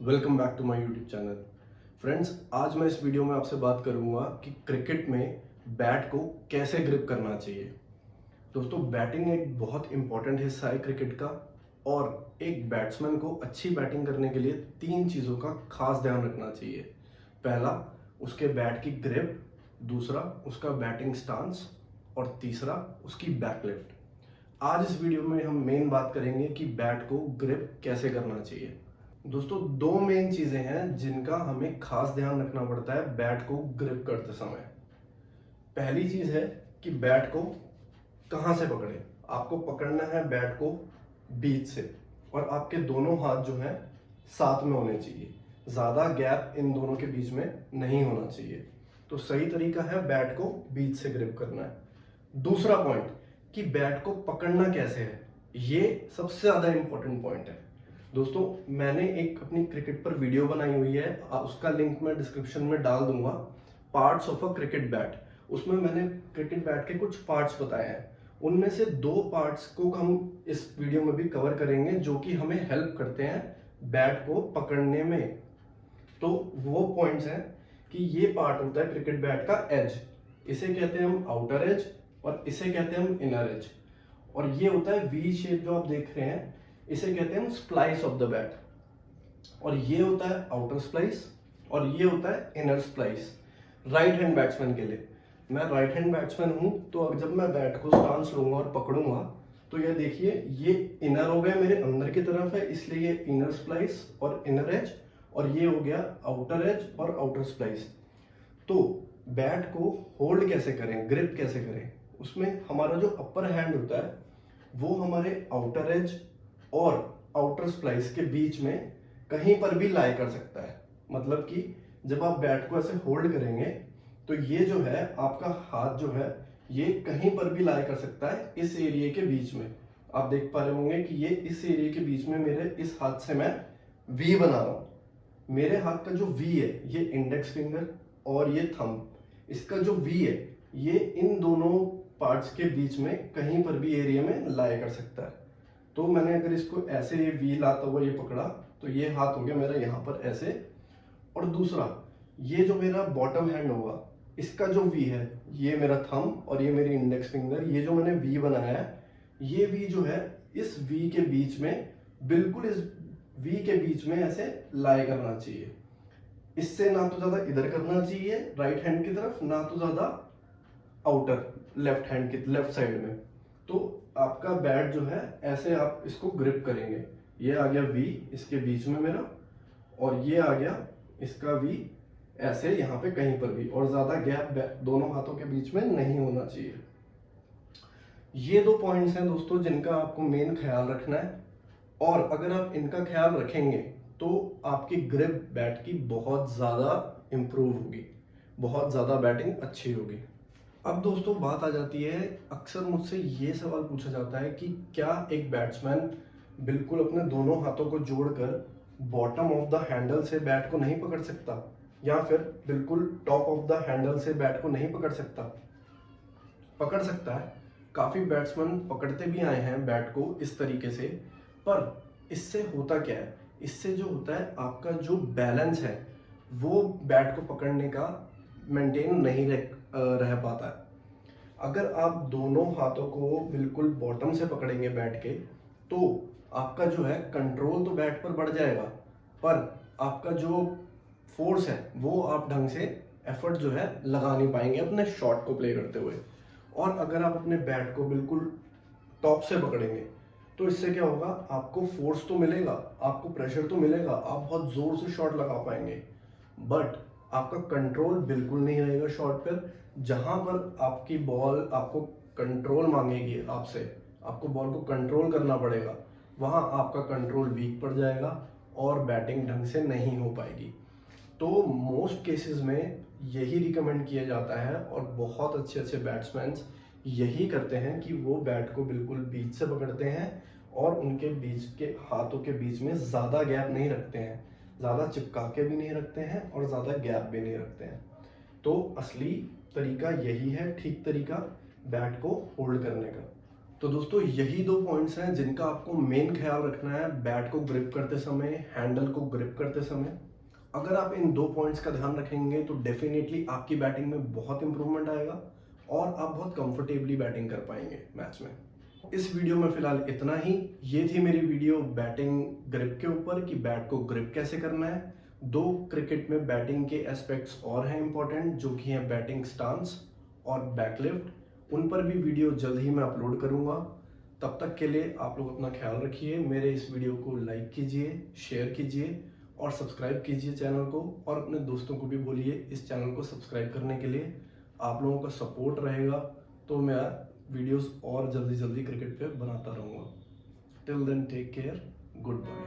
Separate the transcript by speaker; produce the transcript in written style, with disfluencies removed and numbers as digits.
Speaker 1: Welcome back to my YouTube channel. Friends, आज मैं इस वीडियो में आपसे बात करूंगा कि क्रिकेट में बैट को कैसे ग्रिप करना चाहिए। दोस्तों, बैटिंग एक बहुत इंपॉर्टेंट हिस्सा है क्रिकेट का और एक बैट्समैन को अच्छी बैटिंग करने के लिए तीन चीज़ों का खास ध्यान रखना चाहिए। पहला, उसके बैट की ग्रिप। दूसरा, उसका बैटिंग स्टांस। और तीसरा, उसकी बैकलिफ्ट। आज इस वीडियो में हम मेन बात करेंगे कि बैट को ग्रिप कैसे करना चाहिए। दोस्तों, दो मेन चीजें हैं जिनका हमें खास ध्यान रखना पड़ता है बैट को ग्रिप करते समय। पहली चीज है कि बैट को कहां से पकड़े। आपको पकड़ना है बैट को बीच से और आपके दोनों हाथ जो है साथ में होने चाहिए। ज्यादा गैप इन दोनों के बीच में नहीं होना चाहिए। तो सही तरीका है बैट को बीच से ग्रिप करना है। दूसरा पॉइंट कि बैट को पकड़ना कैसे है, ये सबसे ज्यादा इंपॉर्टेंट पॉइंट है। दोस्तों, मैंने एक अपनी क्रिकेट पर वीडियो बनाई हुई है, उसका लिंक मैं डिस्क्रिप्शन में डाल दूंगा। Parts of a cricket bat. उसमें मैंने क्रिकेट बैट के कुछ पार्ट्स बताए हैं। उनमें से दो पार्ट्स को हम इस वीडियो में भी कवर करेंगे जो कि हमें हेल्प करते हैं बैट को पकड़ने में। तो वो पॉइंट्स हैं कि ये पार्ट होता है क्रिकेट बैट का एज। इसे कहते हैं हम आउटर एज और इसे कहते हैं हम इनर एज। और ये होता है वी शेप जो आप देख रहे हैं, इसे कहते हैं हम स्प्लाइस ऑफ द बैट। और ये होता है आउटर स्प्लाइस और ये होता है inner splice. Right hand batsman के लिए, मैं राइट हैंड बैट्समैन हूं, तो अब जब मैं बैट को स्टांस लूंगा और पकड़ूंगा तो ये देखिए, ये इनर हो गया, मेरे अंदर की तरफ है, इसलिए ये इनर स्प्लाइस और इनर एज। और ये हो गया आउटर एज और आउटर स्प्लाइस। तो बैट को होल्ड कैसे करें, ग्रिप कैसे करें, उसमें हमारा जो अपर हैंड होता है वो हमारे आउटर एज और आउटर स्प्लाइस के बीच में कहीं पर भी लाई कर सकता है। मतलब कि जब आप बैट को ऐसे होल्ड करेंगे तो ये जो है आपका हाथ जो है ये कहीं पर भी लाई कर सकता है इस एरिया के बीच में। आप देख पा रहे होंगे कि ये इस एरिया के बीच में मेरे इस हाथ से मैं वी बना रहा हूं। मेरे हाथ का जो वी है ये इंडेक्स फिंगर और ये थंब, इसका जो वी है ये इन दोनों पार्ट्स के बीच में कहीं पर भी एरिया में लाई कर सकता है। तो मैंने अगर इसको ऐसे ये वी लाता हुआ ये पकड़ा तो ये हाथ हो गया मेरा यहाँ पर ऐसे। और दूसरा, ये जो मेरा बॉटम हैंड होगा इसका जो वी है ये मेरा थंब और ये मेरी इंडेक्स फिंगर, ये जो मैंने वी बनाया है ये वी जो है इस वी के बीच में, बिल्कुल इस वी के बीच में ऐसे लाई करना चाहिए। इससे ना तो ज्यादा इधर करना चाहिए राइट हैंड की तरफ, ना तो ज्यादा आउटर लेफ्ट हैंड की लेफ्ट साइड में। तो आपका बैट जो है ऐसे आप इसको ग्रिप करेंगे। ये आ गया वी इसके बीच में मेरा और ये आ गया इसका वी ऐसे यहाँ पे कहीं पर भी, और ज्यादा गैप दोनों हाथों के बीच में नहीं होना चाहिए। ये दो पॉइंट्स हैं दोस्तों जिनका आपको मेन ख्याल रखना है। और अगर आप इनका ख्याल रखेंगे तो आपकी ग्रिप बैट की बहुत ज्यादा इंप्रूव होगी, बहुत ज्यादा बैटिंग अच्छी होगी। अब दोस्तों बात आ जाती है, अक्सर मुझसे ये सवाल पूछा जाता है कि क्या एक बैट्समैन बिल्कुल अपने दोनों हाथों को जोड़कर बॉटम ऑफ द हैंडल से बैट को नहीं पकड़ सकता, या फिर बिल्कुल टॉप ऑफ द हैंडल से बैट को नहीं पकड़ सकता। पकड़ सकता है, काफी बैट्समैन पकड़ते भी आए हैं बैट को इस तरीके से। पर इससे होता क्या है, इससे जो होता है आपका जो बैलेंस है वो बैट को पकड़ने का मेंटेन नहीं रह पाता है। अगर आप दोनों हाथों को बिल्कुल बॉटम से पकड़ेंगे बैट के तो आपका जो है कंट्रोल तो बैट पर बढ़ जाएगा, पर आपका जो फोर्स है वो आप ढंग से एफर्ट जो है लगा नहीं पाएंगे अपने शॉट को प्ले करते हुए। और अगर आप अपने बैट को बिल्कुल टॉप से पकड़ेंगे तो इससे क्या होगा, आपको फोर्स तो मिलेगा, आपको प्रेशर तो मिलेगा, आप बहुत जोर से शॉट लगा पाएंगे, बट आपका कंट्रोल बिल्कुल नहीं रहेगा शॉट पर। जहां पर आपकी बॉल आपको कंट्रोल मांगेगी आपसे, आपको बॉल को कंट्रोल करना पड़ेगा, वहां आपका कंट्रोल वीक पड़ जाएगा और बैटिंग ढंग से नहीं हो पाएगी। तो मोस्ट केसेस में यही रिकमेंड किया जाता है और बहुत अच्छे अच्छे बैट्समैन यही करते हैं कि वो बैट को बिल्कुल बीच से पकड़ते हैं और उनके बीच के हाथों के बीच में ज़्यादा गैप नहीं रखते हैं, ज़्यादा चिपका के भी नहीं रखते हैं और ज़्यादा गैप भी नहीं रखते हैं। तो असली तरीका यही है, ठीक तरीका बैट को होल्ड करने का। तो दोस्तों यही दो पॉइंट्स हैं जिनका आपको मेन ख्याल रखना है बैट को ग्रिप करते समय, हैंडल को ग्रिप करते समय। अगर आप इन दो पॉइंट्स का ध्यान रखेंगे तो डेफिनेटली आपकी बैटिंग में बहुत इंप्रूवमेंट आएगा और आप बहुत कंफर्टेबली बैटिंग कर पाएंगे मैच में। इस वीडियो में फिलहाल इतना ही। ये थी मेरी वीडियो बैटिंग ग्रिप के ऊपर कि बैट को ग्रिप कैसे करना है। दो क्रिकेट में बैटिंग के एस्पेक्ट्स और हैं इंपॉर्टेंट, जो कि हैं बैटिंग स्टांस और बैकलिफ्ट। उन पर भी वीडियो जल्द ही मैं अपलोड करूंगा। तब तक के लिए आप लोग अपना ख्याल रखिए। मेरे इस वीडियो को लाइक कीजिए, शेयर कीजिए और सब्सक्राइब कीजिए चैनल को, और अपने दोस्तों को भी बोलिए इस चैनल को सब्सक्राइब करने के लिए। आप लोगों का सपोर्ट रहेगा तो मैं वीडियोस और जल्दी जल्दी क्रिकेट पे बनाता रहूँगा। Till then take care, good bye.